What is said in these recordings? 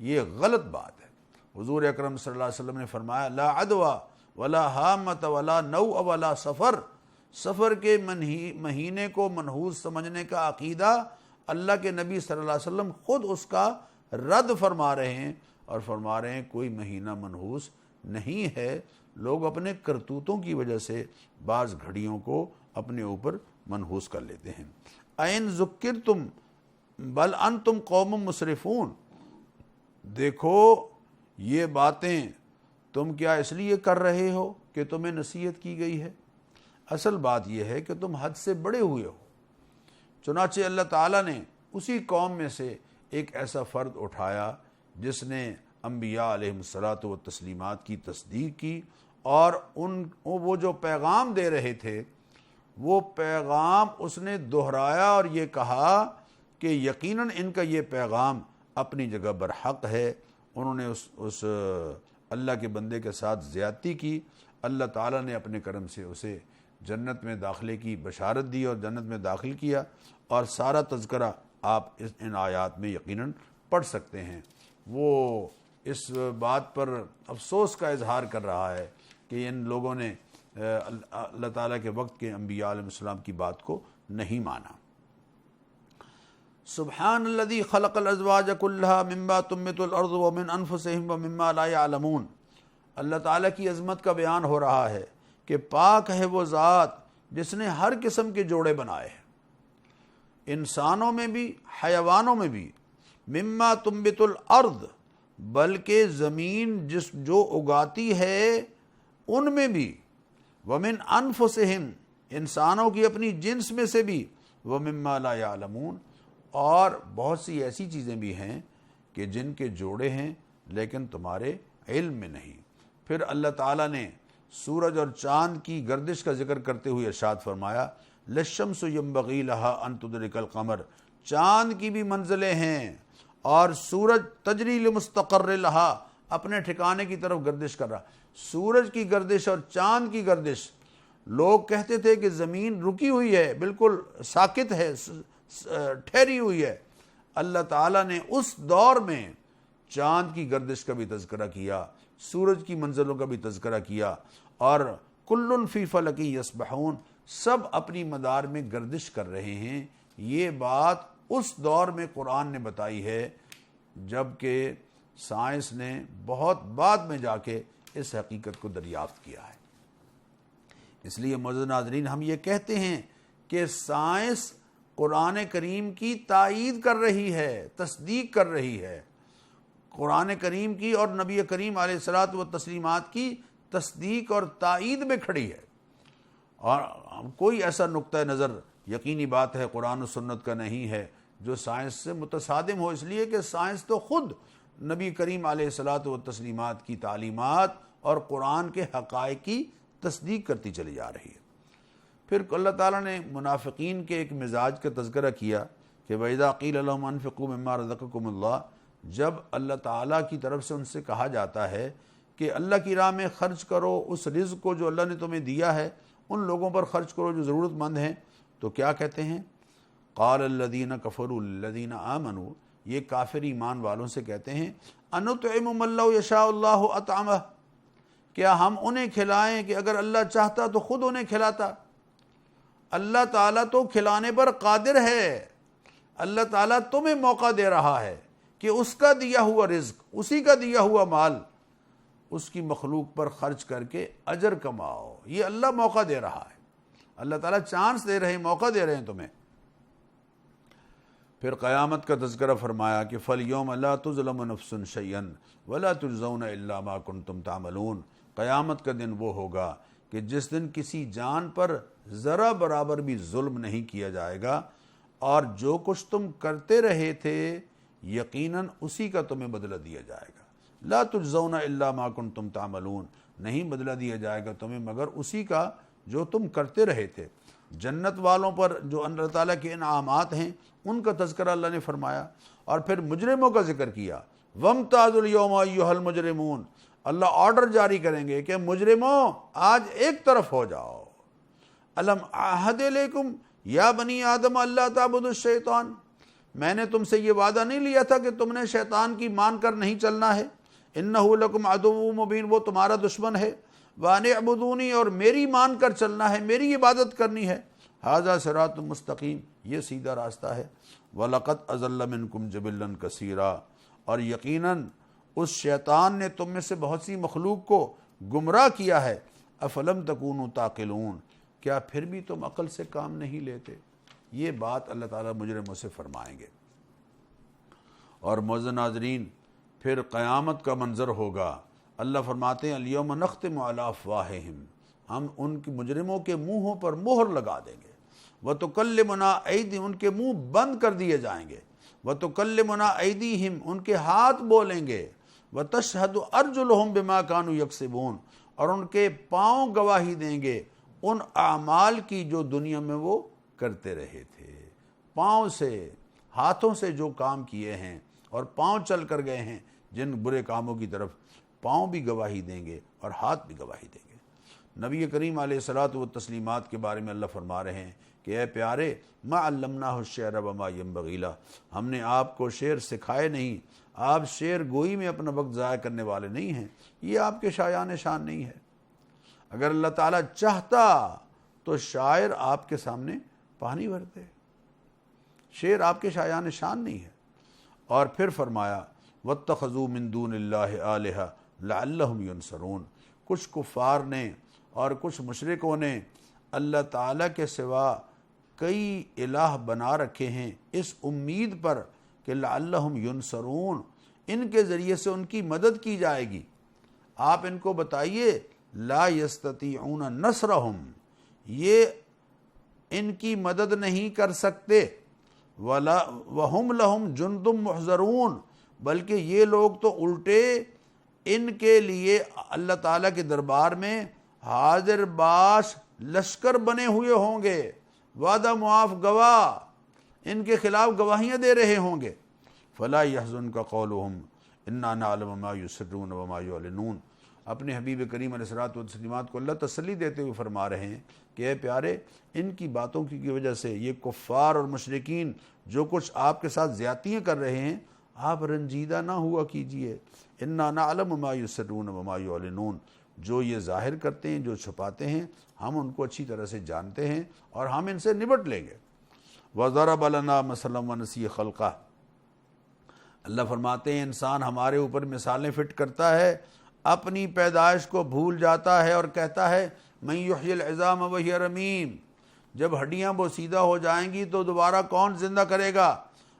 یہ غلط بات ہے۔ حضور اکرم صلی اللہ علیہ وسلم نے فرمایا لا عدوى ولا حامۃ ولا نوء ولا سفر، سفر کے مہینے کو منحوس سمجھنے کا عقیدہ اللہ کے نبی صلی اللہ علیہ وسلم خود اس کا رد فرما رہے ہیں، اور فرما رہے ہیں کوئی مہینہ منحوس نہیں ہے، لوگ اپنے کرتوتوں کی وجہ سے بعض گھڑیوں کو اپنے اوپر منحوس کر لیتے ہیں۔ این ذکرتم بل انتم قوم مسرفون، دیکھو یہ باتیں تم کیا اس لیے کر رہے ہو کہ تمہیں نصیحت کی گئی ہے؟ اصل بات یہ ہے کہ تم حد سے بڑے ہوئے ہو۔ چنانچہ اللہ تعالیٰ نے اسی قوم میں سے ایک ایسا فرد اٹھایا جس نے انبیاء علیہ الصلاۃ والتسلیمات کی تصدیق کی، اور وہ جو پیغام دے رہے تھے وہ پیغام اس نے دہرایا اور یہ کہا کہ یقیناً ان کا یہ پیغام اپنی جگہ برحق ہے۔ انہوں نے اس اللہ کے بندے کے ساتھ زیادتی کی، اللہ تعالیٰ نے اپنے کرم سے اسے جنت میں داخلے کی بشارت دی اور جنت میں داخل کیا، اور سارا تذکرہ آپ ان آیات میں یقیناً پڑھ سکتے ہیں۔ وہ اس بات پر افسوس کا اظہار کر رہا ہے کہ ان لوگوں نے اللہ تعالیٰ کے وقت کے انبیاء علیہ السلام کی بات کو نہیں مانا۔ سبحان الذی خلق الازواج کلھا مما تنبت الارض ومن انفسہم ومما لا یعلمون، اللہ تعالیٰ کی عظمت کا بیان ہو رہا ہے کہ پاک ہے وہ ذات جس نے ہر قسم کے جوڑے بنائے ہیں، انسانوں میں بھی حیوانوں میں بھی، مما تنبت الارض بلکہ زمین جو اگاتی ہے ان میں بھی، ومن انفسہم انسانوں کی اپنی جنس میں سے بھی، ومما لا یعلمون اور بہت سی ایسی چیزیں بھی ہیں کہ جن کے جوڑے ہیں لیکن تمہارے علم میں نہیں۔ پھر اللہ تعالیٰ نے سورج اور چاند کی گردش کا ذکر کرتے ہوئے ارشاد فرمایا للشمس ينبغي لها ان تدرك القمر، چاند کی بھی منزلیں ہیں اور سورج تجری لمستقر لها اپنے ٹھکانے کی طرف گردش کر رہا۔ سورج کی گردش اور چاند کی گردش، لوگ کہتے تھے کہ زمین رکی ہوئی ہے، بالکل ساکت ہے، ٹھہری ہوئی ہے۔ اللہ تعالیٰ نے اس دور میں چاند کی گردش کا بھی تذکرہ کیا، سورج کی منزلوں کا بھی تذکرہ کیا، اور کل فی فلک یسبحون، سب اپنی مدار میں گردش کر رہے ہیں۔ یہ بات اس دور میں قرآن نے بتائی ہے جبکہ سائنس نے بہت بعد میں جا کے اس حقیقت کو دریافت کیا ہے۔ اس لیے معزز ناظرین، ہم یہ کہتے ہیں کہ سائنس قرآن کریم کی تائید کر رہی ہے، تصدیق کر رہی ہے، قرآن کریم کی اور نبی کریم علیہ الصلاۃ والتسلیمات کی تصدیق اور تائید میں کھڑی ہے، اور کوئی ایسا نقطہ نظر یقینی بات ہے قرآن و سنت کا نہیں ہے جو سائنس سے متصادم ہو، اس لیے کہ سائنس تو خود نبی کریم علیہ الصلاۃ والتسلیمات کی تعلیمات اور قرآن کے حقائق کی تصدیق کرتی چلی جا رہی ہے۔ پھر اللہ تعالیٰ نے منافقین کے ایک مزاج کا تذکرہ کیا کہ وَإِذَا قِيلَ لَهُمْ أَنفِقُوا مِمَّا رَزَقَكُمُ اللَّهُ، جب اللہ تعالیٰ کی طرف سے ان سے کہا جاتا ہے کہ اللہ کی راہ میں خرچ کرو، اس رزق کو جو اللہ نے تمہیں دیا ہے ان لوگوں پر خرچ کرو جو ضرورت مند ہیں، تو کیا کہتے ہیں؟ قال الذین کفروا للذین آمنوا، یہ کافر ایمان والوں سے کہتے ہیں انطعم من لو یشاء اللہ اطعمہ، کیا ہم انہیں کھلائیں کہ اگر اللہ چاہتا تو خود انہیں کھلاتا؟ اللہ تعالیٰ تو کھلانے پر قادر ہے، اللہ تعالیٰ تمہیں موقع دے رہا ہے کہ اس کا دیا ہوا رزق، اسی کا دیا ہوا مال اس کی مخلوق پر خرچ کر کے اجر کماؤ۔ یہ اللہ موقع دے رہا ہے، اللہ تعالیٰ چانس دے رہے ہیں، موقع دے رہے ہیں تمہیں۔ پھر قیامت کا تذکرہ فرمایا کہ فَالْيَوْمَ لَا تُظْلَمُ نَفْسٌ شَيْئًا وَلَا تُجْزَوْنَ إِلَّا مَا كُنْتُمْ تَعْمَلُونَ، قیامت کا دن وہ ہوگا کہ جس دن کسی جان پر ذرا برابر بھی ظلم نہیں کیا جائے گا، اور جو کچھ تم کرتے رہے تھے یقیناً اسی کا تمہیں بدلہ دیا جائے گا۔ لا تجزون الا ما کنتم تعملون، نہیں بدلہ دیا جائے گا تمہیں مگر اسی کا جو تم کرتے رہے تھے۔ جنت والوں پر جو اللہ تعالیٰ کے انعامات ہیں ان کا تذکرہ اللہ نے فرمایا، اور پھر مجرموں کا ذکر کیا۔ وامتازوا اليوم ایھا المجرمون، اللہ آرڈر جاری کریں گے کہ مجرموں آج ایک طرف ہو جاؤ۔ الم اعہد الیکم یا بنی آدم اللہ تعبدوا الشیطان، میں نے تم سے یہ وعدہ نہیں لیا تھا کہ تم نے شیطان کی مان کر نہیں چلنا ہے؟ انہ لکم عدو مبین، وہ تمہارا دشمن ہے۔ وان اعبدونی، اور میری مان کر چلنا ہے، میری عبادت کرنی ہے۔ ھذا صراط مستقیم، یہ سیدھا راستہ ہے۔ وَلَقَدْ أَضَلَّ مِنْكُمْ جِبِلًّا كَثِيرًا، اور یقیناً اس شیطان نے تم میں سے بہت سی مخلوق کو گمراہ کیا ہے۔ افلم تکونوا تعقلون، کیا پھر بھی تم عقل سے کام نہیں لیتے؟ یہ بات اللہ تعالیٰ مجرموں سے فرمائیں گے۔ اور معزز ناظرین، پھر قیامت کا منظر ہوگا۔ اللہ فرماتے ہیں الیوم نختم علی افواہہم، ہم ان کی مجرموں کے منہوں پر مہر لگا دیں گے۔ وتکلمنا ایدیہم، ان کے منہ بند کر دیے جائیں گے۔ وتکلمنا ایدیہم، ان کے ہاتھ بولیں گے۔ وتشہد ارجلہم بما کانوا یکسبون، اور ان کے پاؤں گواہی دیں گے ان اعمال کی جو دنیا میں وہ کرتے رہے تھے۔ پاؤں سے، ہاتھوں سے جو کام کیے ہیں اور پاؤں چل کر گئے ہیں جن برے کاموں کی طرف، پاؤں بھی گواہی دیں گے اور ہاتھ بھی گواہی دیں گے۔ نبی کریم علیہ الصلاۃ والتسلیمات کے بارے میں اللہ فرما رہے ہیں کہ اے پیارے، ما علمناہ الشعر وما ينبغی لہ، ہم نے آپ کو شعر سکھائے نہیں، آپ شعر گوئی میں اپنا وقت ضائع کرنے والے نہیں ہیں، یہ آپ کے شایان شان نہیں ہے۔ اگر اللہ تعالیٰ چاہتا تو شاعر آپ کے سامنے پانی بھرتے، شعر آپ کے شایان شان نہیں ہے۔ اور پھر فرمایا واتخذوا من دون اللہ آلہہ لعلہم ینصرون، کچھ کفار نے اور کچھ مشرکوں نے اللہ تعالیٰ کے سوا کئی الہ بنا رکھے ہیں اس امید پر کہ لعلہم ینصرون، ان کے ذریعے سے ان کی مدد کی جائے گی۔ آپ ان کو بتائیے لا یستطیعون نصرہم، یہ ان کی مدد نہیں کر سکتے۔ وَهُمْ لَهُمْ جُنْدٌ مُحْضَرُونَ، بلکہ یہ لوگ تو الٹے ان کے لیے اللہ تعالیٰ کے دربار میں حاضر باش لشکر بنے ہوئے ہوں گے، وعدہ معاف گواہ ان کے خلاف گواہیاں دے رہے ہوں گے۔ فَلَا يَحْزُنْكَ قَوْلُهُمْ إِنَّا نَعْلَمُ مَا يُسِرُّونَ وَمَا يُعْلِنُونَ، اپنے حبیب کریم علیہ الصلوٰۃ والتسلیمات کو اللہ تسلی دیتے ہوئے فرما رہے ہیں کہ اے پیارے، ان کی باتوں کی وجہ سے یہ کفار اور مشرکین جو کچھ آپ کے ساتھ زیادتیاں کر رہے ہیں، آپ رنجیدہ نہ ہوا کیجئے۔ انا نعلم ما یسرون وما یعلنون، جو یہ ظاہر کرتے ہیں، جو چھپاتے ہیں، ہم ان کو اچھی طرح سے جانتے ہیں اور ہم ان سے نبٹ لیں گے۔ وضرب لنا مثلا ونسی خلقہ، اللہ فرماتے ہیں انسان ہمارے اوپر مثالیں فٹ کرتا ہے، اپنی پیدائش کو بھول جاتا ہے اور کہتا ہے من یحیی العظام وہی رمیم، جب ہڈیاں بوسیدہ ہو جائیں گی تو دوبارہ کون زندہ کرے گا؟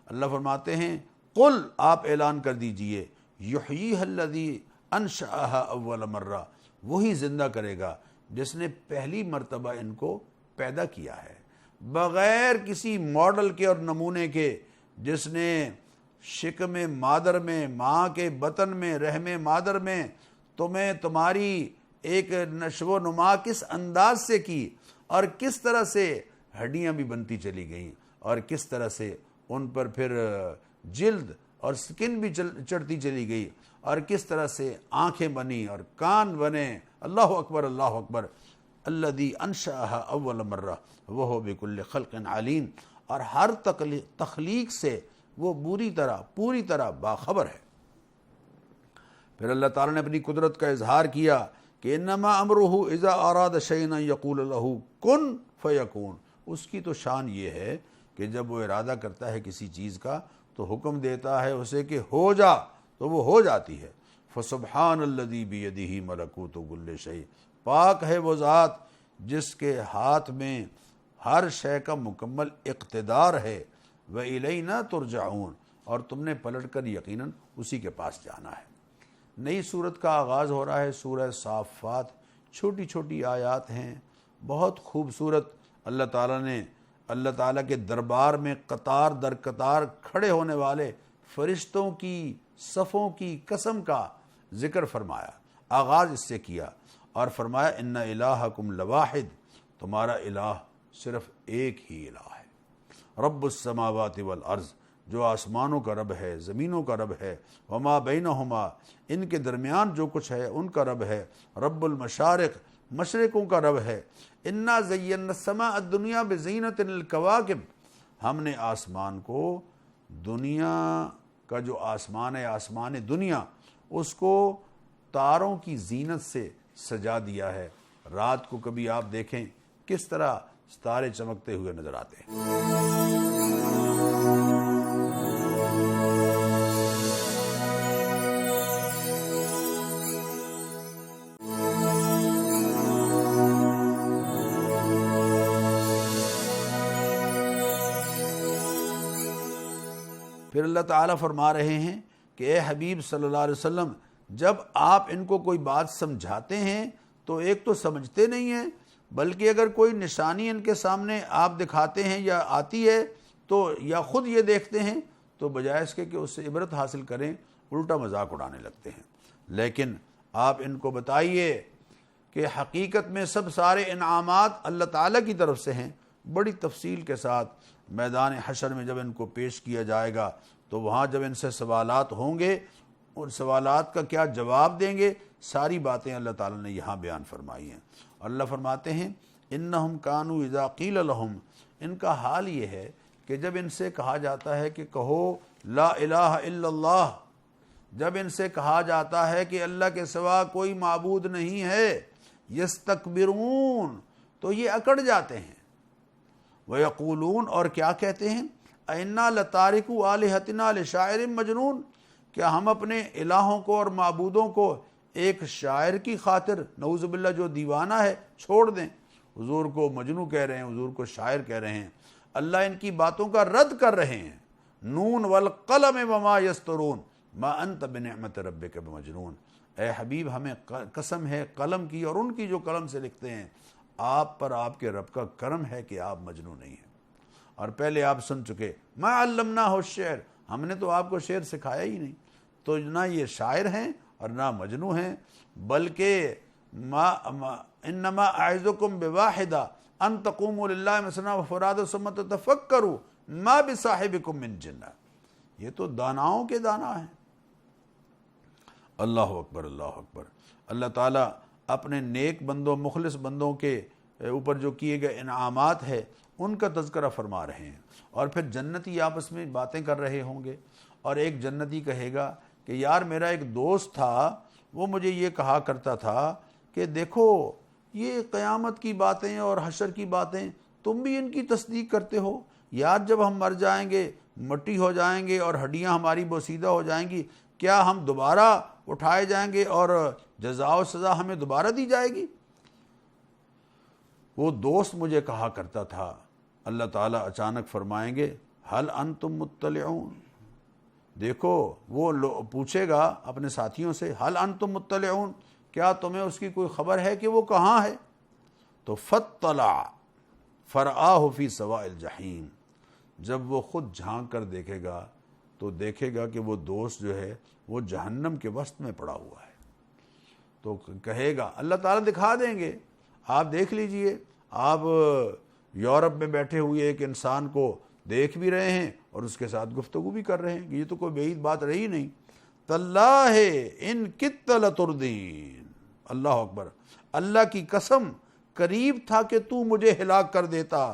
اللہ فرماتے ہیں قل، آپ اعلان کر دیجئے، یحییھا الذی انشأھا اول مرہ، وہی زندہ کرے گا جس نے پہلی مرتبہ ان کو پیدا کیا ہے، بغیر کسی ماڈل کے اور نمونے کے، جس نے شکم مادر میں، ماں کے بطن میں، رحم مادر میں تمہیں تمہاری ایک نشو و نما کس انداز سے کی، اور کس طرح سے ہڈیاں بھی بنتی چلی گئیں، اور کس طرح سے ان پر پھر جلد اور سکن بھی چڑھتی چلی گئی، اور کس طرح سے آنکھیں بنی اور کان بنے۔ اللہ اکبر، اللہ اکبر۔ الذی انشأھا اول مرہ وہو بکل خلق علیم، اور ہر تخلیق سے وہ پوری طرح باخبر ہے۔ پھر اللہ تعالیٰ نے اپنی قدرت کا اظہار کیا کہ انما امرہ اذا اراد شیئا ان یقول لہ کن فیکون، اس کی تو شان یہ ہے کہ جب وہ ارادہ کرتا ہے کسی چیز کا تو حکم دیتا ہے اسے کہ ہو جا، تو وہ ہو جاتی ہے۔ فسبحان الذی بیدہ ملکوت کل شیء، پاک ہے وہ ذات جس کے ہاتھ میں ہر شے کا مکمل اقتدار ہے۔ وَإِلَيْنَا تُرْجَعُونَ، اور تم نے پلٹ کر یقیناً اسی کے پاس جانا ہے۔ نئی سورت کا آغاز ہو رہا ہے، سورہ صافات، چھوٹی چھوٹی آیات ہیں، بہت خوبصورت۔ اللہ تعالیٰ نے اللہ تعالیٰ کے دربار میں قطار در قطار کھڑے ہونے والے فرشتوں کی صفوں کی قسم کا ذکر فرمایا، آغاز اس سے کیا، اور فرمایا ان الہکم لواحد، تمہارا الہ صرف ایک ہی الہ ہے۔ رب السماوات والارض، جو آسمانوں کا رب ہے، زمینوں کا رب ہے، وما بینہما، ان کے درمیان جو کچھ ہے ان کا رب ہے، رب المشارق، مشرقوں کا رب ہے۔ انا زینا السماء الدنیا بزینۃ الکواکب، ہم نے آسمان کو دنیا کا جو آسمان ہے، آسمان دنیا، اس کو تاروں کی زینت سے سجا دیا ہے۔ رات کو کبھی آپ دیکھیں کس طرح ستارے چمکتے ہوئے نظر آتے ہیں۔ پھر اللہ تعالیٰ فرما رہے ہیں کہ اے حبیب صلی اللہ علیہ وسلم، جب آپ ان کو کوئی بات سمجھاتے ہیں تو ایک تو سمجھتے نہیں ہیں، بلکہ اگر کوئی نشانی ان کے سامنے آپ دکھاتے ہیں یا آتی ہے تو یا خود یہ دیکھتے ہیں تو بجائے اس کے کہ اس سے عبرت حاصل کریں الٹا مذاق اڑانے لگتے ہیں۔ لیکن آپ ان کو بتائیے کہ حقیقت میں سب سارے انعامات اللہ تعالیٰ کی طرف سے ہیں۔ بڑی تفصیل کے ساتھ میدان حشر میں جب ان کو پیش کیا جائے گا تو وہاں جب ان سے سوالات ہوں گے، ان سوالات کا کیا جواب دیں گے، ساری باتیں اللہ تعالیٰ نے یہاں بیان فرمائی ہیں۔ اللہ فرماتے ہیں انہم کانوا اذا قیل لہم، ان کا حال یہ ہے کہ جب ان سے کہا جاتا ہے کہ کہو لا الہ الا اللہ، جب ان سے کہا جاتا ہے کہ اللہ کے سوا کوئی معبود نہیں ہے، یستکبرون، تو یہ اکڑ جاتے ہیں۔ وَيَقُولُونَ، اور کیا کہتے ہیں، اَإِنَّا لَتَارِكُو آلِهَتِنَا لِشَاعِرٍ مَجْنُونٍ، کیا ہم اپنے الہوں کو اور معبودوں کو ایک شاعر کی خاطر، نعوذ باللہ جو دیوانہ ہے، چھوڑ دیں؟ حضور کو مجنون کہہ رہے ہیں، حضور کو شاعر کہہ رہے ہیں۔ اللہ ان کی باتوں کا رد کر رہے ہیں۔ نون والقلم وما یسطرون ما انت بنعمت ربک بمجنون، اے حبیب ہمیں قسم ہے قلم کی اور ان کی جو قلم سے لکھتے ہیں، آپ پر آپ کے رب کا کرم ہے کہ آپ مجنون نہیں ہیں۔ اور پہلے آپ سن چکے ما علمناہ الشعر، ہم نے تو آپ کو شعر سکھایا ہی نہیں۔ تو نہ یہ شاعر ہیں اور نہ مجنون ہیں، بلکہ انما اعظکم بواحدہ ان تقوموا للہ مثنی وفرادی ثم تتفکروا ما بصاحبکم من جنہ، یہ تو داناؤں کے دانا ہیں۔ اللہ اکبر، اللہ اکبر۔ اللہ تعالیٰ اپنے نیک بندوں، مخلص بندوں کے اوپر جو کیے گئے انعامات ہے ان کا تذکرہ فرما رہے ہیں۔ اور پھر جنتی آپس میں باتیں کر رہے ہوں گے، اور ایک جنتی کہے گا کہ یار میرا ایک دوست تھا، وہ مجھے یہ کہا کرتا تھا کہ دیکھو یہ قیامت کی باتیں اور حشر کی باتیں تم بھی ان کی تصدیق کرتے ہو، یار جب ہم مر جائیں گے، مٹی ہو جائیں گے اور ہڈیاں ہماری بوسیدہ ہو جائیں گی، کیا ہم دوبارہ اٹھائے جائیں گے اور جزا و سزا ہمیں دوبارہ دی جائے گی؟ وہ دوست مجھے کہا کرتا تھا۔ اللہ تعالیٰ اچانک فرمائیں گے ہل انتم مطلعون، دیکھو وہ پوچھے گا اپنے ساتھیوں سے ہل انتم مطلعون، کیا تمہیں اس کی کوئی خبر ہے کہ وہ کہاں ہے؟ تو فطلع فرآہ فی سواء الجحیم، جب وہ خود جھانک کر دیکھے گا تو دیکھے گا کہ وہ دوست جو ہے وہ جہنم کے وسط میں پڑا ہوا ہے۔ تو کہے گا، اللہ تعالیٰ دکھا دیں گے، آپ دیکھ لیجئے، آپ یورپ میں بیٹھے ہوئے ایک انسان کو دیکھ بھی رہے ہیں اور اس کے ساتھ گفتگو بھی کر رہے ہیں کہ یہ تو کوئی بعید بات رہی نہیں۔ تاللہ ان کدت لتردین، اللہ اکبر، اللہ کی قسم قریب تھا کہ تو مجھے ہلاک کر دیتا۔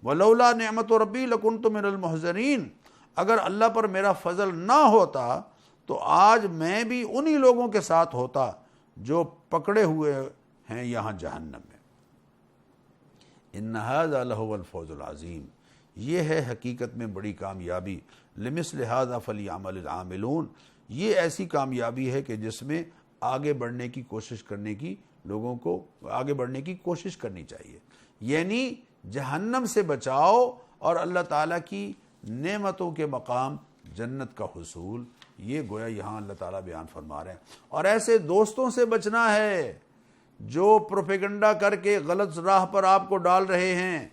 ولولا نعمت ربی لکنت من المحضرین، اگر اللہ پر میرا فضل نہ ہوتا تو آج میں بھی انہی لوگوں کے ساتھ ہوتا جو پکڑے ہوئے ہیں یہاں جہنم میں۔ ان ھذا لہو الفوز العظیم، یہ ہے حقیقت میں بڑی کامیابی۔ لمثل ھذا فلیعمل العاملون، یہ ایسی کامیابی ہے کہ جس میں آگے بڑھنے کی کوشش کرنے کی، لوگوں کو آگے بڑھنے کی کوشش کرنی چاہیے، یعنی جہنم سے بچاؤ اور اللہ تعالیٰ کی نعمتوں کے مقام جنت کا حصول، یہ گویا یہاں اللہ تعالیٰ بیان فرما رہے ہیں۔ اور ایسے دوستوں سے بچنا ہے جو پروپیگنڈا کر کے غلط راہ پر آپ کو ڈال رہے ہیں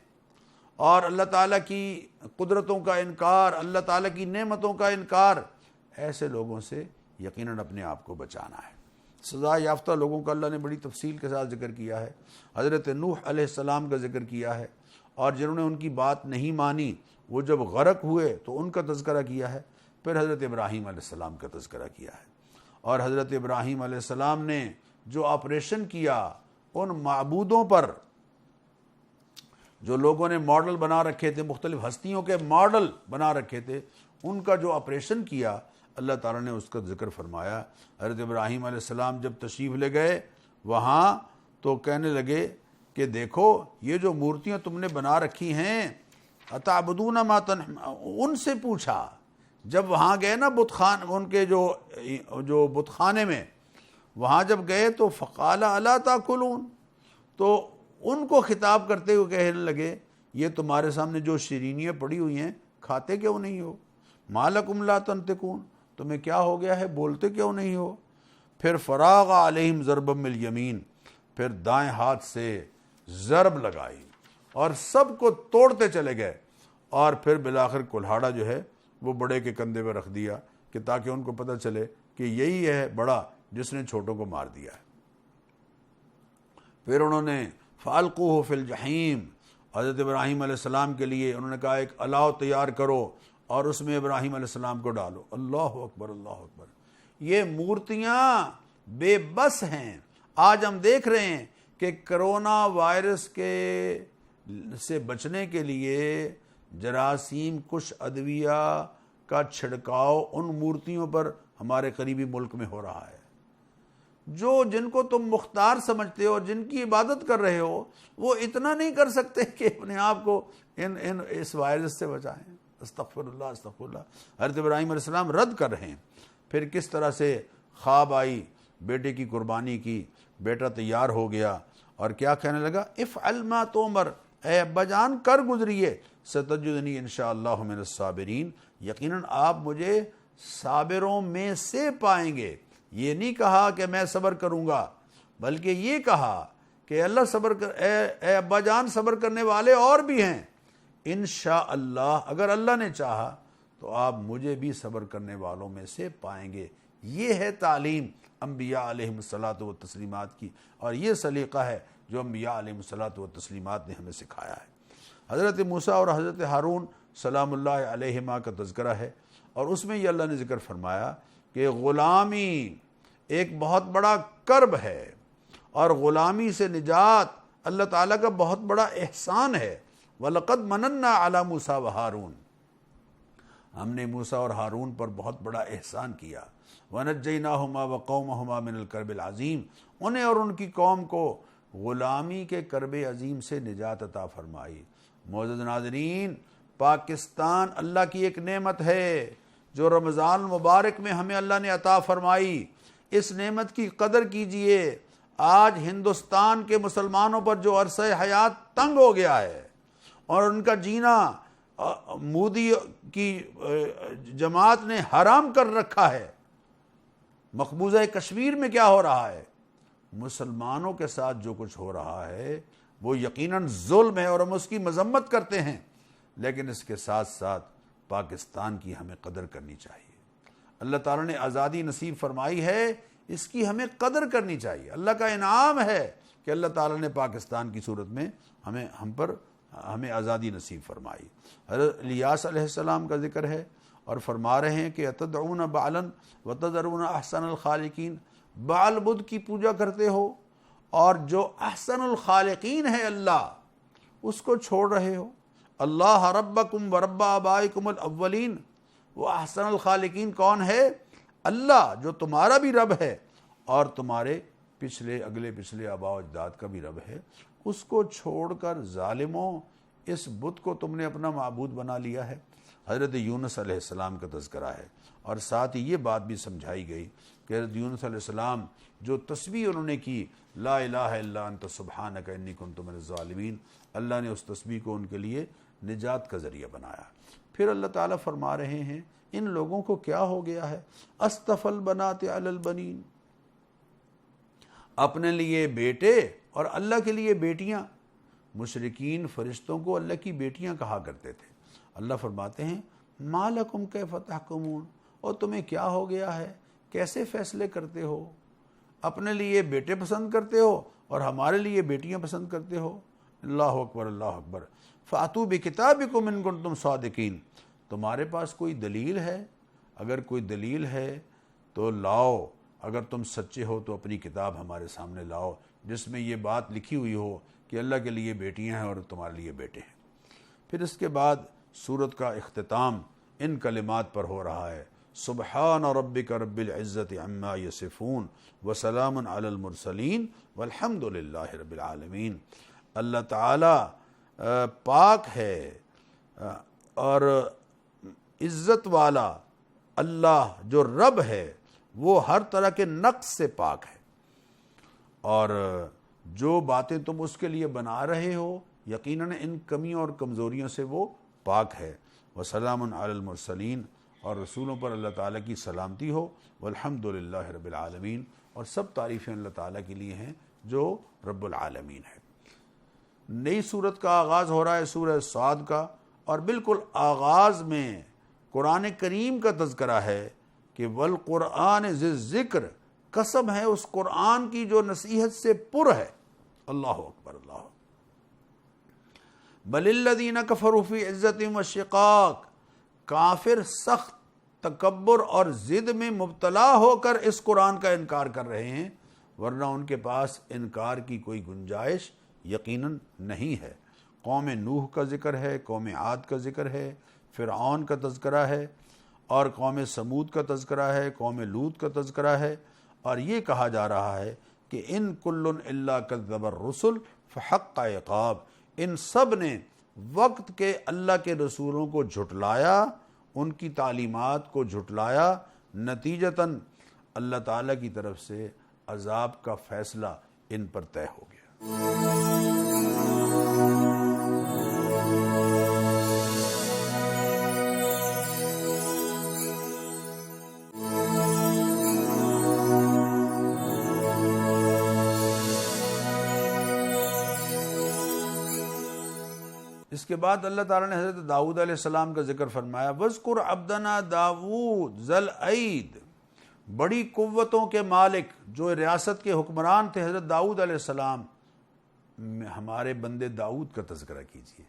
اور اللہ تعالیٰ کی قدرتوں کا انکار، اللہ تعالیٰ کی نعمتوں کا انکار، ایسے لوگوں سے یقیناً اپنے آپ کو بچانا ہے۔ سزا یافتہ لوگوں کا اللہ نے بڑی تفصیل کے ساتھ ذکر کیا ہے۔ حضرت نوح علیہ السلام کا ذکر کیا ہے، اور جنہوں نے ان کی بات نہیں مانی وہ جب غرق ہوئے تو ان کا تذکرہ کیا ہے۔ پھر حضرت ابراہیم علیہ السلام کا تذکرہ کیا ہے، اور حضرت ابراہیم علیہ السلام نے جو آپریشن کیا ان معبودوں پر، جو لوگوں نے ماڈل بنا رکھے تھے، مختلف ہستیوں کے ماڈل بنا رکھے تھے، ان کا جو آپریشن کیا اللہ تعالیٰ نے اس کا ذکر فرمایا۔ حضرت ابراہیم علیہ السلام جب تشریف لے گئے وہاں تو کہنے لگے کہ دیکھو یہ جو مورتیاں تم نے بنا رکھی ہیں اتعبدون ما ان سے پوچھا جب وہاں گئے نا بت خان ان کے جو بت خانے میں وہاں جب گئے تو فقال الا تاکلون، تو ان کو خطاب کرتے ہوئے کہنے لگے یہ تمہارے سامنے جو شیرینیاں پڑی ہوئی ہیں کھاتے کیوں نہیں ہو؟ ما لکم لا تنطقون، تمہیں کیا ہو گیا ہے بولتے کیوں نہیں ہو؟ پھر فراغ علیہم ضربا بالیمین، پھر دائیں ہاتھ سے ضرب لگائی اور سب کو توڑتے چلے گئے، اور پھر بالآخر کلہاڑا جو ہے وہ بڑے کے کندھے پہ رکھ دیا کہ تاکہ ان کو پتہ چلے کہ یہی ہے بڑا جس نے چھوٹوں کو مار دیا ہے۔ پھر انہوں نے فالقوہ فی الجحیم، حضرت ابراہیم علیہ السلام کے لیے انہوں نے کہا ایک الاؤ تیار کرو اور اس میں ابراہیم علیہ السلام کو ڈالو۔ اللہ اکبر اللہ اکبر، یہ مورتیاں بے بس ہیں۔ آج ہم دیکھ رہے ہیں کہ کرونا وائرس سے بچنے کے لیے جراثیم کش ادویہ کا چھڑکاؤ ان مورتیوں پر ہمارے قریبی ملک میں ہو رہا ہے۔ جن کو تم مختار سمجھتے ہو اور جن کی عبادت کر رہے ہو وہ اتنا نہیں کر سکتے کہ اپنے آپ کو اس وائرس سے بچائیں۔ استغفر اللہ استغفر اللہ۔ حضرت ابراہیم علیہ السلام رد کر رہے ہیں۔ پھر کس طرح سے خواب آئی بیٹے کی قربانی کی، بیٹا تیار ہو گیا اور کیا کہنے لگا افعل ما تؤمر، اے ابا جان کر گزریے، ستجدنی انشاءاللہ من الصابرین، یقیناً آپ مجھے صابروں میں سے پائیں گے۔ یہ نہیں کہا کہ میں صبر کروں گا، بلکہ یہ کہا کہ اللہ صبر کر، اے ابا جان صبر کرنے والے اور بھی ہیں، انشاءاللہ اگر اللہ نے چاہا تو آپ مجھے بھی صبر کرنے والوں میں سے پائیں گے۔ یہ ہے تعلیم انبیاء علیہم الصلاۃ والتسلیمات کی، اور یہ سلیقہ ہے جو انبیاء علیہم الصلاۃ والتسلیمات نے ہمیں سکھایا ہے۔ حضرت موسیٰ اور حضرت ہارون سلام اللہ علیہما کا تذکرہ ہے، اور اس میں یہ اللہ نے ذکر فرمایا کہ غلامی ایک بہت بڑا کرب ہے، اور غلامی سے نجات اللہ تعالیٰ کا بہت بڑا احسان ہے۔ وَلَقَدْ مَنَنَّا عَلَى مُوسَىٰ وَهَارُونَ، ہم نے موسیٰ اور ہارون پر بہت بڑا احسان کیا۔ وَنَجَّيْنَاهُمَا وَقَوْمَهُمَا مِنَ الْكَرْبِ الْعَظِيمِ، انہیں اور ان کی قوم کو غلامی کے کرب عظیم سے نجات عطا فرمائی۔ معزز ناظرین، پاکستان اللہ کی ایک نعمت ہے جو رمضان المبارک میں ہمیں اللہ نے عطا فرمائی۔ اس نعمت کی قدر کیجئے۔ آج ہندوستان کے مسلمانوں پر جو عرصہ حیات تنگ ہو گیا ہے اور ان کا جینا مودی کی جماعت نے حرام کر رکھا ہے، مقبوضہ کشمیر میں کیا ہو رہا ہے، مسلمانوں کے ساتھ جو کچھ ہو رہا ہے وہ یقیناً ظلم ہے اور ہم اس کی مذمت کرتے ہیں، لیکن اس کے ساتھ ساتھ پاکستان کی ہمیں قدر کرنی چاہیے۔ اللہ تعالیٰ نے آزادی نصیب فرمائی ہے، اس کی ہمیں قدر کرنی چاہیے۔ اللہ کا انعام ہے کہ اللہ تعالیٰ نے پاکستان کی صورت میں ہمیں آزادی نصیب فرمائی۔ حضرت الیاس علیہ السلام کا ذکر ہے اور فرما رہے ہیں کہ اتدعون بعلا وتذرون احسن الخالقین، بعل بدھ کی پوجا کرتے ہو اور جو احسن الخالقین ہے اللہ اس کو چھوڑ رہے ہو۔ اللہ ربکم ورب آبائکم الاولین، وہ احسن الخالقین کون ہے؟ اللہ جو تمہارا بھی رب ہے اور تمہارے اگلے پچھلے آباء و اجداد کا بھی رب ہے، اس کو چھوڑ کر ظالموں اس بت کو تم نے اپنا معبود بنا لیا ہے۔ حضرت یونس علیہ السلام کا تذکرہ ہے، اور ساتھ ہی یہ بات بھی سمجھائی گئی کہ حضرت یونس علیہ السلام جو تسبیح انہوں نے کی لا الہ الا انت سبحانک انی کنت من الظالمین، اللہ نے اس تسبیح کو ان کے لیے نجات کا ذریعہ بنایا۔ پھر اللہ تعالیٰ فرما رہے ہیں ان لوگوں کو کیا ہو گیا ہے، اصطفى البنات علی البنین، اپنے لیے بیٹے اور اللہ کے لیے بیٹیاں۔ مشرکین فرشتوں کو اللہ کی بیٹیاں کہا کرتے تھے۔ اللہ فرماتے ہیں ما لکم کیف تحکمون، اور تمہیں کیا ہو گیا ہے، کیسے فیصلے کرتے ہو، اپنے لیے بیٹے پسند کرتے ہو اور ہمارے لیے بیٹیاں پسند کرتے ہو۔ اللہ اکبر اللہ اکبر۔ فاتوا بکتابکم ان کنتم صادقین، تمہارے پاس کوئی دلیل ہے؟ اگر کوئی دلیل ہے تو لاؤ، اگر تم سچے ہو تو اپنی کتاب ہمارے سامنے لاؤ جس میں یہ بات لکھی ہوئی ہو کہ اللہ کے لیے بیٹیاں ہیں اور تمہارے لیے بیٹے ہیں۔ پھر اس کے بعد سورت کا اختتام ان کلمات پر ہو رہا ہے۔ سبحان ربک رب العزت عما یصفون وسلام علی المرسلین والحمد للہ رب العالمین۔ اللہ تعالی پاک ہے اور عزت والا اللہ جو رب ہے وہ ہر طرح کے نقص سے پاک ہے، اور جو باتیں تم اس کے لیے بنا رہے ہو یقیناً ان کمیوں اور کمزوریوں سے وہ پاک ہے۔ وسلام علی المرسلین، اور رسولوں پر اللہ تعالیٰ کی سلامتی ہو۔ والحمد للہ رب العالمین، اور سب تعریفیں اللہ تعالیٰ کے لیے ہیں جو رب العالمین ہے۔ نئی سورت کا آغاز ہو رہا ہے سورہ صاد کا، اور بالکل آغاز میں قرآن کریم کا تذکرہ ہے کہ والقرآن ذی الذکر، قسم ہے اس قرآن کی جو نصیحت سے پر ہے۔ اللہ اکبر، اللہ اکبر۔ بل الذین کفروا فی عزت وشقاق، کافر سخت تکبر اور ضد میں مبتلا ہو کر اس قرآن کا انکار کر رہے ہیں، ورنہ ان کے پاس انکار کی کوئی گنجائش یقیناً نہیں ہے۔ قوم نوح کا ذکر ہے، قوم عاد کا ذکر ہے، فرعون کا تذکرہ ہے، اور قوم سمود کا تذکرہ ہے، قوم لوط کا تذکرہ ہے، اور یہ کہا جا رہا ہے کہ ان کل الا کذب الرسل فحق عقاب، ان سب نے وقت کے اللہ کے رسولوں کو جھٹلایا، ان کی تعلیمات کو جھٹلایا، نتیجتاً اللہ تعالیٰ کی طرف سے عذاب کا فیصلہ ان پر طے ہو گیا۔ اس کے بعد اللہ تعالیٰ نے حضرت داؤد علیہ السلام کا ذکر فرمایا، وَاذْكُرْ عَبْدَنَا داؤد ذَا الْأَيْدِ، بڑی قوتوں کے مالک جو ریاست کے حکمران تھے حضرت داؤد علیہ السلام، ہمارے بندے داؤد کا تذکرہ کیجیے۔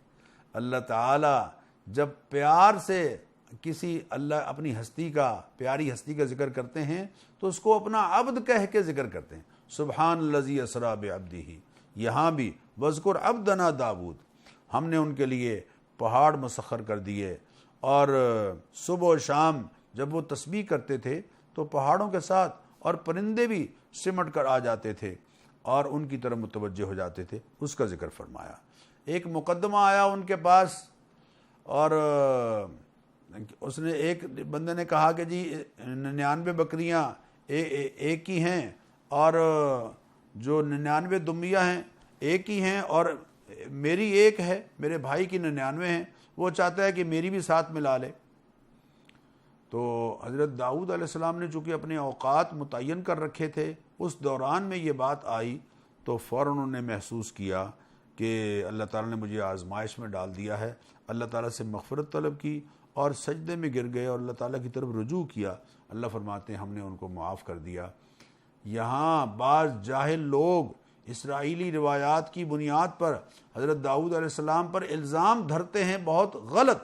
اللہ تعالیٰ جب پیار سے کسی اللہ اپنی ہستی کا، پیاری ہستی کا ذکر کرتے ہیں تو اس کو اپنا عبد کہہ کے ذکر کرتے ہیں۔ سبحان الذی اسریٰ بعبدہ، یہاں بھی وَاذْكُرْ عَبْدَنَا داؤد، ہم نے ان کے لیے پہاڑ مسخر کر دیے، اور صبح و شام جب وہ تسبیح کرتے تھے تو پہاڑوں کے ساتھ اور پرندے بھی سمٹ کر آ جاتے تھے اور ان کی طرف متوجہ ہو جاتے تھے، اس کا ذکر فرمایا۔ ایک مقدمہ آیا ان کے پاس، اور اس نے ایک بندے نے کہا کہ جی 99 بکریاں ایک ہی ہیں، اور جو 99 دمیاں ہیں ایک ہی ہیں، اور میری ایک ہے، میرے بھائی کی 99 ہیں، وہ چاہتا ہے کہ میری بھی ساتھ ملا لے۔ تو حضرت داؤد علیہ السلام نے چونکہ اپنے اوقات متعین کر رکھے تھے، اس دوران میں یہ بات آئی تو فوراً انہوں نے محسوس کیا کہ اللہ تعالیٰ نے مجھے آزمائش میں ڈال دیا ہے۔ اللہ تعالیٰ سے مغفرت طلب کی اور سجدے میں گر گئے اور اللہ تعالیٰ کی طرف رجوع کیا۔ اللہ فرماتے ہیں ہم نے ان کو معاف کر دیا۔ یہاں بعض جاہل لوگ اسرائیلی روایات کی بنیاد پر حضرت داؤد علیہ السلام پر الزام دھرتے ہیں بہت غلط،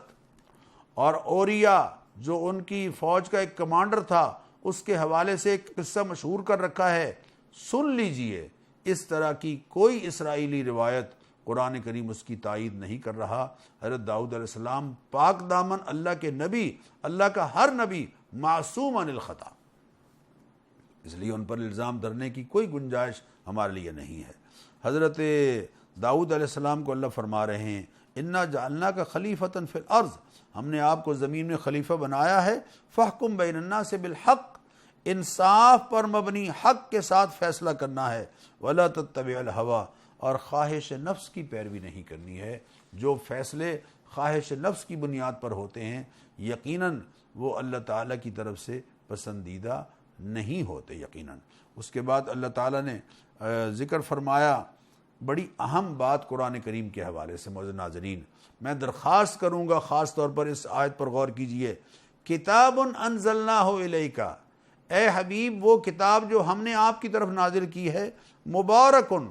اور اوریا جو ان کی فوج کا ایک کمانڈر تھا اس کے حوالے سے ایک قصہ مشہور کر رکھا ہے، سن لیجئے۔ اس طرح کی کوئی اسرائیلی روایت قرآن کریم اس کی تائید نہیں کر رہا۔ حضرت داؤد علیہ السلام پاک دامن اللہ کے نبی، اللہ کا ہر نبی معصوم عن الخطا، اس لیے ان پر الزام دھرنے کی کوئی گنجائش ہمارے لیے نہیں ہے۔ حضرت داؤد علیہ السلام کو اللہ فرما رہے ہیں انا جعلناک خلیفۃ فی الارض، ہم نے آپ کو زمین میں خلیفہ بنایا ہے، فاحکم بین الناس بالحق، انصاف پر مبنی حق کے ساتھ فیصلہ کرنا ہے، ولا تتبع الہوی، اور خواہش نفس کی پیروی نہیں کرنی ہے۔ جو فیصلے خواہش نفس کی بنیاد پر ہوتے ہیں یقیناً وہ اللہ تعالیٰ کی طرف سے پسندیدہ نہیں ہوتے یقیناً۔ اس کے بعد اللہ تعالیٰ نے ذکر فرمایا بڑی اہم بات قرآن کریم کے حوالے سے۔ معزز ناظرین، میں درخواست کروں گا خاص طور پر اس آیت پر غور کیجئے، کتاب انزلناہ الیک، اے حبیب وہ کتاب جو ہم نے آپ کی طرف نازل کی ہے، مبارکن،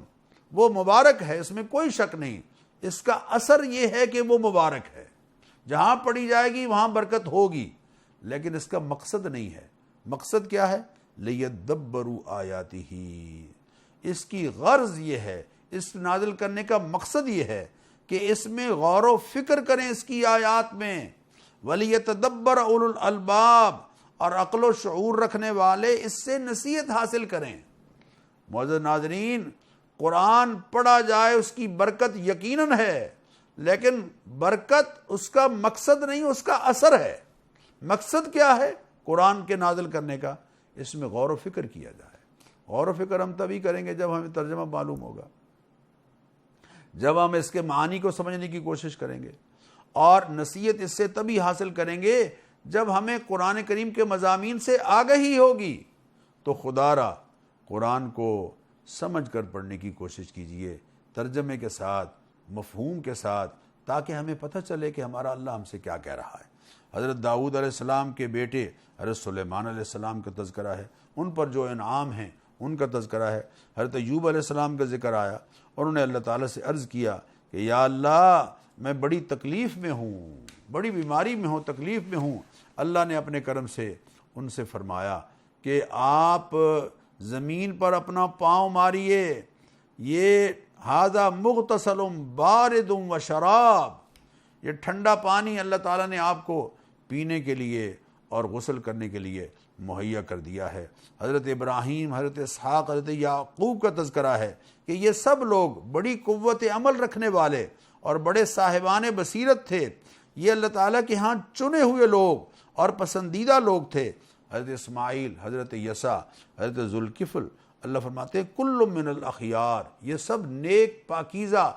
وہ مبارک ہے، اس میں کوئی شک نہیں۔ اس کا اثر یہ ہے کہ وہ مبارک ہے، جہاں پڑھی جائے گی وہاں برکت ہوگی، لیکن اس کا مقصد نہیں ہے۔ مقصد کیا ہے؟ لیدبروا آیاتہ، اس کی غرض یہ ہے، اس نازل کرنے کا مقصد یہ ہے کہ اس میں غور و فکر کریں اس کی آیات میں، وَلِيَتَدَبَّرَ أُولُو الْأَلْبَابِ، اور عقل و شعور رکھنے والے اس سے نصیحت حاصل کریں۔ معزز ناظرین، قرآن پڑھا جائے اس کی برکت یقیناً ہے، لیکن برکت اس کا مقصد نہیں، اس کا اثر ہے۔ مقصد کیا ہے قرآن کے نازل کرنے کا؟ اس میں غور و فکر کیا جائے۔ غور و فکر ہم تبھی کریں گے جب ہمیں ترجمہ معلوم ہوگا، جب ہم اس کے معانی کو سمجھنے کی کوشش کریں گے، اور نصیحت اس سے تبھی حاصل کریں گے جب ہمیں قرآن کریم کے مضامین سے آگہی ہوگی۔ تو خدا را قرآن کو سمجھ کر پڑھنے کی کوشش کیجئے، ترجمے کے ساتھ، مفہوم کے ساتھ، تاکہ ہمیں پتہ چلے کہ ہمارا اللہ ہم سے کیا کہہ رہا ہے۔ حضرت داؤد علیہ السلام کے بیٹے حضرت سلیمان علیہ السلام کا تذکرہ ہے، ان پر جو انعام ہیں ان کا تذکرہ ہے۔ حضرت ایوب علیہ السلام کا ذکر آیا اور انہوں نے اللہ تعالیٰ سے عرض کیا کہ یا اللہ میں بڑی تکلیف میں ہوں، بڑی بیماری میں ہوں، تکلیف میں ہوں۔ اللہ نے اپنے کرم سے ان سے فرمایا کہ آپ زمین پر اپنا پاؤں ماریے، یہ ھذا مغتسل بارد و شراب، یہ ٹھنڈا پانی اللہ تعالیٰ نے آپ کو پینے کے لیے اور غسل کرنے کے لیے مہیا کر دیا ہے۔ حضرت ابراہیم، حضرت اسحاق، حضرت یعقوب کا تذکرہ ہے کہ یہ سب لوگ بڑی قوت عمل رکھنے والے اور بڑے صاحبان بصیرت تھے، یہ اللہ تعالیٰ کے ہاں چنے ہوئے لوگ اور پسندیدہ لوگ تھے۔ حضرت اسماعیل، حضرت یسع، حضرت ذوالکفل، اللہ فرماتے ہیں کل من الاخیار، یہ سب نیک پاکیزہ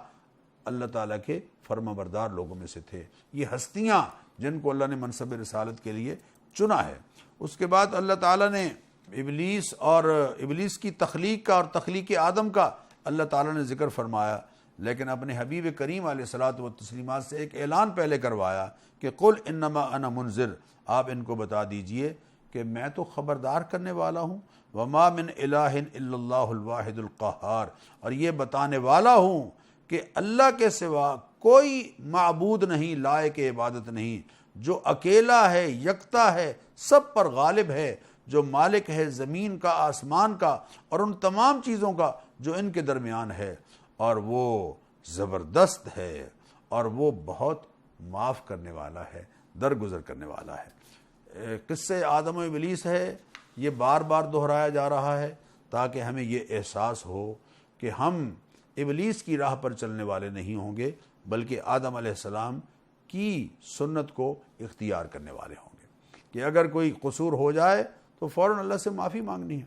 اللہ تعالیٰ کے فرما بردار لوگوں میں سے تھے۔ یہ ہستیاں جن کو اللہ نے منصب رسالت کے لیے چنا ہے۔ اس کے بعد اللہ تعالیٰ نے ابلیس کی تخلیق کا اور تخلیق آدم کا اللہ تعالیٰ نے ذکر فرمایا، لیکن اپنے حبیب کریم علیہ الصلاۃ والتسلیمات سے ایک اعلان پہلے کروایا کہ قل انما انا منذر، آپ ان کو بتا دیجئے کہ میں تو خبردار کرنے والا ہوں، وما من الہ الا اللہ الواحد القہار، اور یہ بتانے والا ہوں کہ اللہ کے سوا کوئی معبود نہیں، لائق عبادت نہیں، جو اکیلا ہے، یکتا ہے، سب پر غالب ہے، جو مالک ہے زمین کا، آسمان کا، اور ان تمام چیزوں کا جو ان کے درمیان ہے، اور وہ زبردست ہے، اور وہ بہت معاف کرنے والا ہے، درگزر کرنے والا ہے۔ قصے آدم و ابلیس ہے، یہ بار بار دہرایا جا رہا ہے تاکہ ہمیں یہ احساس ہو کہ ہم ابلیس کی راہ پر چلنے والے نہیں ہوں گے، بلکہ آدم علیہ السلام کی سنت کو اختیار کرنے والے ہوں گے، کہ اگر کوئی قصور ہو جائے تو فوراً اللہ سے معافی مانگنی ہے۔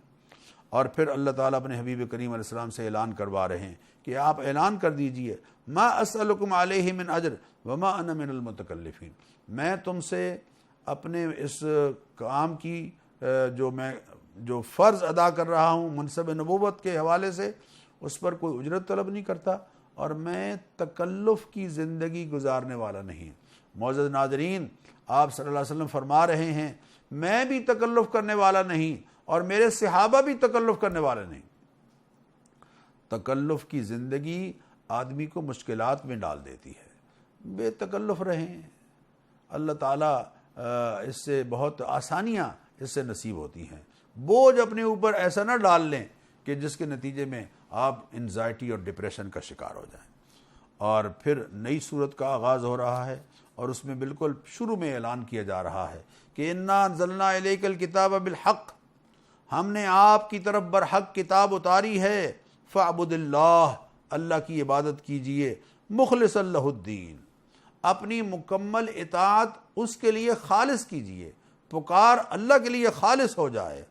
اور پھر اللہ تعالیٰ اپنے حبیب کریم علیہ السلام سے اعلان کروا رہے ہیں کہ آپ اعلان کر دیجئے ما اسألکم علیہ من اجر وما انا من المتکلفین، میں تم سے اپنے اس کام کی جو فرض ادا کر رہا ہوں منصب نبوت کے حوالے سے، اس پر کوئی اجرت طلب نہیں کرتا، اور میں تکلف کی زندگی گزارنے والا نہیں۔ معزز ناظرین، آپ صلی اللہ علیہ وسلم فرما رہے ہیں میں بھی تکلف کرنے والا نہیں اور میرے صحابہ بھی تکلف کرنے والے نہیں۔ تکلف کی زندگی آدمی کو مشکلات میں ڈال دیتی ہے، بے تکلف رہیں، اللہ تعالیٰ اس سے بہت آسانیاں اس سے نصیب ہوتی ہیں۔ بوجھ اپنے اوپر ایسا نہ ڈال لیں کہ جس کے نتیجے میں آپ انزائٹی اور ڈپریشن کا شکار ہو جائیں۔ اور پھر نئی صورت کا آغاز ہو رہا ہے، اور اس میں بالکل شروع میں اعلان کیا جا رہا ہے کہ انا انزلنا الیک الکتاب بالحق، ہم نے آپ کی طرف برحق کتاب اتاری ہے، فاعبد اللہ، اللہ کی عبادت کیجئے، مخلصا لہ الدین، اپنی مکمل اطاعت اس کے لیے خالص کیجئے، پکار اللہ کے لیے خالص ہو جائے۔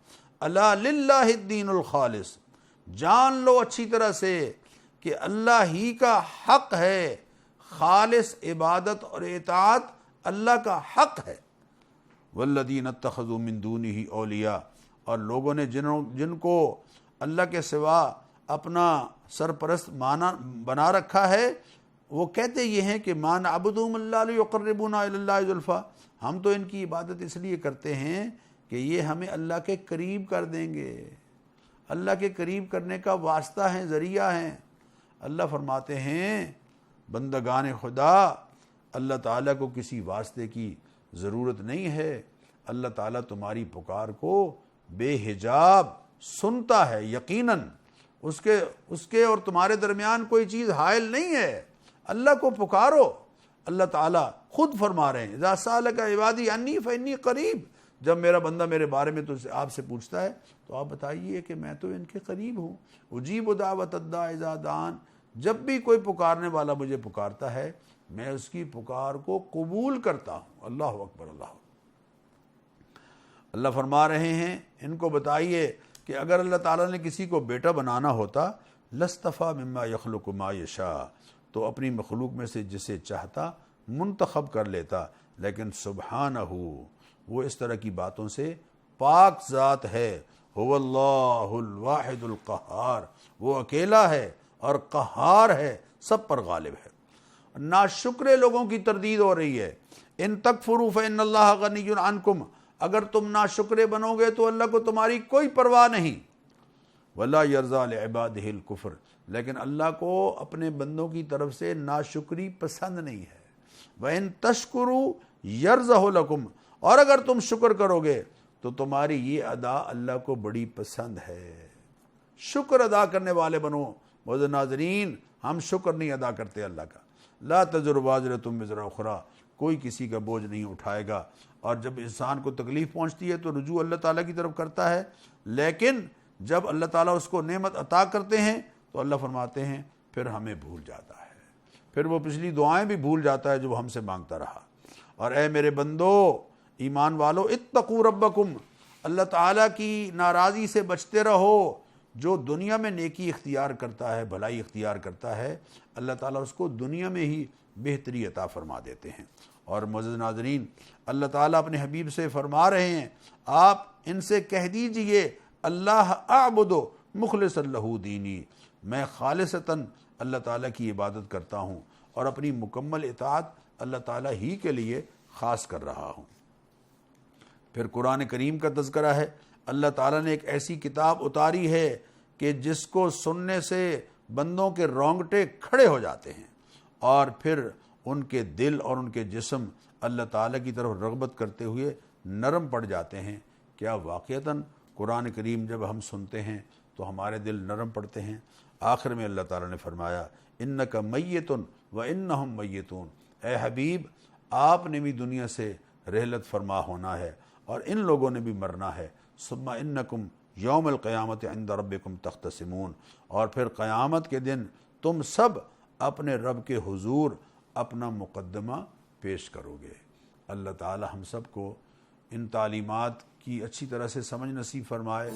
الا للہ الدین الخالص، جان لو اچھی طرح سے کہ اللہ ہی کا حق ہے، خالص عبادت اور اطاعت اللہ کا حق ہے۔ والذین اتخذوا من دونہ اولیاء، اور لوگوں نے جن کو اللہ کے سوا اپنا سرپرست بنا رکھا ہے، وہ کہتے یہ ہیں کہ ما نعبدہم الا لیقربونا الی اللہ زلفیٰ، ہم تو ان کی عبادت اس لیے کرتے ہیں کہ یہ ہمیں اللہ کے قریب کر دیں گے، اللہ کے قریب کرنے کا واسطہ ہیں، ذریعہ ہیں۔ اللہ فرماتے ہیں بندگان خدا، اللہ تعالیٰ کو کسی واسطے کی ضرورت نہیں ہے، اللہ تعالیٰ تمہاری پکار کو بے حجاب سنتا ہے، یقیناً اس کے اور تمہارے درمیان کوئی چیز حائل نہیں ہے۔ اللہ کو پکارو، اللہ تعالیٰ خود فرما رہے ہیں اذا سالک عبادی انی فانی قریب، جب میرا بندہ میرے بارے میں تو آپ سے پوچھتا ہے تو آپ بتائیے کہ میں تو ان کے قریب ہوں، اجیب دعوت الداع اذا دعان، جب بھی کوئی پکارنے والا مجھے پکارتا ہے میں اس کی پکار کو قبول کرتا ہوں۔ اللہ اکبر، اللہ اکبر۔ اللہ فرما رہے ہیں ان کو بتائیے کہ اگر اللہ تعالیٰ نے کسی کو بیٹا بنانا ہوتا لاصطفیٰ مما یخلق ما یشاء، تو اپنی مخلوق میں سے جسے چاہتا منتخب کر لیتا، لیکن سبحانہ وہ اس طرح کی باتوں سے پاک ذات ہے۔ هو اللہ الواحد القہار، وہ اکیلا ہے اور قہار ہے، سب پر غالب ہے۔ ناشکرے لوگوں کی تردید ہو رہی ہے، ان تکفروا فإن اللہ غنی عنکم، اگر تم ناشکرے بنو گے تو اللہ کو تمہاری کوئی پرواہ نہیں۔ ولا یرضیٰ لعبادہ الکفر، لیکن اللہ کو اپنے بندوں کی طرف سے ناشکری پسند نہیں ہے۔ وَإِن تَشْكُرُوا يَرْضَهُ لَكُمْ، اور اگر تم شکر کرو گے تو تمہاری یہ ادا اللہ کو بڑی پسند ہے۔ شکر ادا کرنے والے بنو۔ معزز ناظرین، ہم شکر نہیں ادا کرتے اللہ کا۔ لا تزر وازرۃ وزر اخری، کوئی کسی کا بوجھ نہیں اٹھائے گا، اور جب انسان کو تکلیف پہنچتی ہے تو رجوع اللہ تعالیٰ کی طرف کرتا ہے، لیکن جب اللہ تعالیٰ اس کو نعمت عطا کرتے ہیں تو اللہ فرماتے ہیں پھر ہمیں بھول جاتا ہے، پھر وہ پچھلی دعائیں بھی بھول جاتا ہے جو وہ ہم سے مانگتا رہا۔ اور اے میرے بندو، ایمان والو، اتقوا ربکم، اللہ تعالیٰ کی ناراضی سے بچتے رہو۔ جو دنیا میں نیکی اختیار کرتا ہے، بھلائی اختیار کرتا ہے، اللہ تعالیٰ اس کو دنیا میں ہی بہتری عطا فرما دیتے ہیں۔ اور معزز ناظرین، اللہ تعالیٰ اپنے حبیب سے فرما رہے ہیں آپ ان سے کہہ دیجئے اللہ اعبدو مخلص لہ دینی، میں خالصتاً اللہ تعالیٰ کی عبادت کرتا ہوں اور اپنی مکمل اطاعت اللہ تعالیٰ ہی کے لیے خاص کر رہا ہوں۔ پھر قرآن کریم کا تذکرہ ہے، اللہ تعالیٰ نے ایک ایسی کتاب اتاری ہے کہ جس کو سننے سے بندوں کے رونگٹے کھڑے ہو جاتے ہیں، اور پھر ان کے دل اور ان کے جسم اللہ تعالیٰ کی طرف رغبت کرتے ہوئے نرم پڑ جاتے ہیں۔ کیا واقعتاً قرآن کریم جب ہم سنتے ہیں تو ہمارے دل نرم پڑتے ہیں؟ آخر میں اللہ تعالیٰ نے فرمایا انک میت وانہم میتون، اے حبیب آپ نے بھی دنیا سے رحلت فرما ہونا ہے اور ان لوگوں نے بھی مرنا ہے۔ ثم انکم یوم القیامت عند ربکم تختصمون، اور پھر قیامت کے دن تم سب اپنے رب کے حضور اپنا مقدمہ پیش کرو گے۔ اللہ تعالی ہم سب کو ان تعلیمات کی اچھی طرح سے سمجھ نصیب فرمائے۔